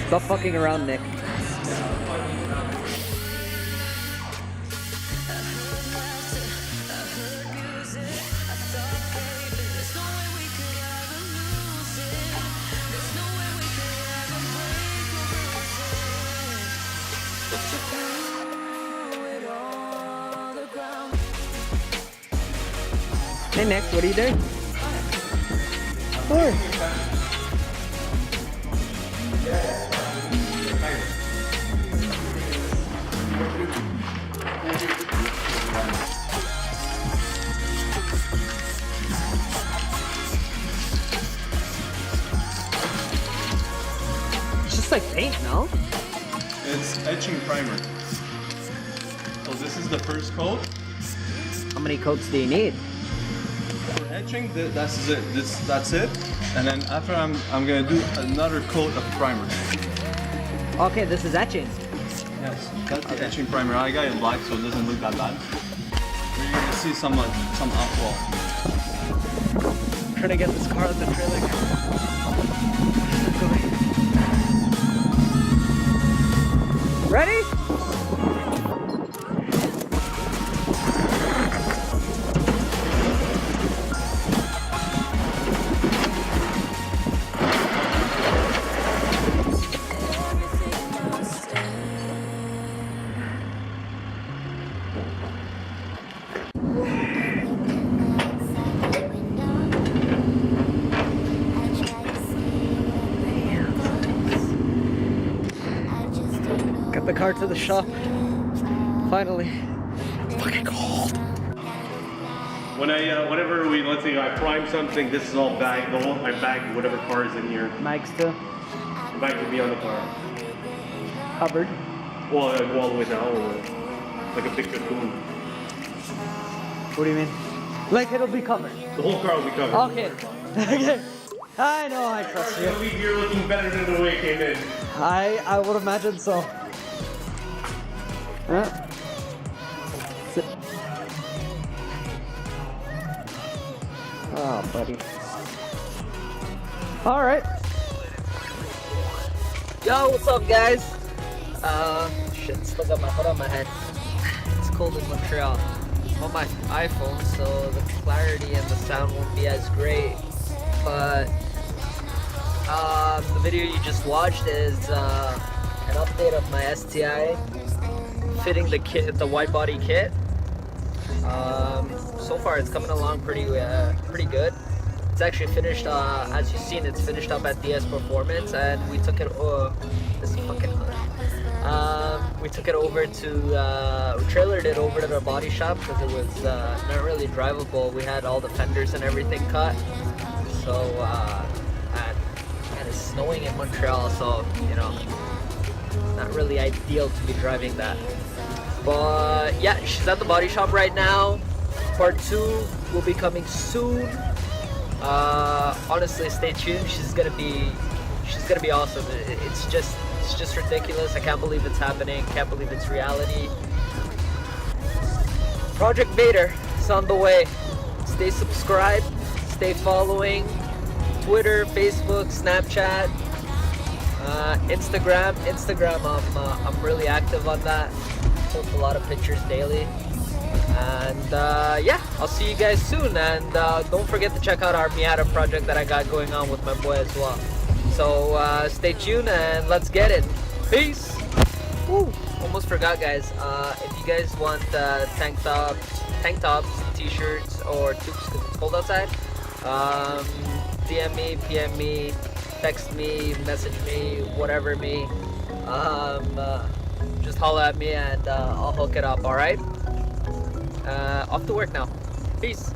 Stop fucking around, Nick. Hey Nick, what are you doing? Where? It's just like paint, no? It's etching primer. So this is the first coat. How many coats do you need? For etching, that's it. That's it. And then after I'm gonna do another coat of primer. Okay, this is etching. Yes, that's the etching primer. I got it black so it doesn't look that bad. You're gonna see some outfall. I'm trying to get this car out the trailer. Ready? Got the car to the shop. Finally. It's fucking cold. Whenever let's say I prime something, this is all bagged. I bag whatever car is in here. Mags too. The bag will be on the car. Covered. Well, all the way down, or like a big cocoon. What do you mean? Like it'll be covered. The whole car will be covered. Okay. Okay. I know, I trust You'll you. leave here looking better than the way it came in. I would imagine so. Yeah. Sit. Oh, buddy. All right. Yo, what's up, guys? Shit, still got my hood on my head. It's cold in Montreal. I'm on my iPhone, so the clarity and the sound won't be as great. But the video you just watched is an update of my STI fitting the kit, the Widebody kit. So far it's coming along pretty good. It's actually finished, as you've seen, it's finished up at DS Performance, and we took it. This fucking hood. We took it over to, we trailered it over to the body shop because it was not really drivable. We had all the fenders and everything cut. So, and it's snowing in Montreal, so, you know, not really ideal to be driving that. But yeah, she's at the body shop right now. Part 2 will be coming soon. Honestly, stay tuned. She's gonna be awesome. It's just ridiculous. I can't believe it's happening. Can't believe it's reality. Project Vader is on the way. Stay subscribed. Stay following. Twitter, Facebook, Snapchat, Instagram. I'm really active on that. Post a lot of pictures daily. And yeah, I'll see you guys soon. And don't forget to check out our Miata project that I got going on with my boy as well. So stay tuned and let's get it. Peace. Woo. Almost forgot, guys. If you guys want tank tops, t-shirts, or tubes because it's cold outside, DM me, PM me, text me, message me, whatever me. Just holla at me and I'll hook it up. All right. Off to work now. Peace.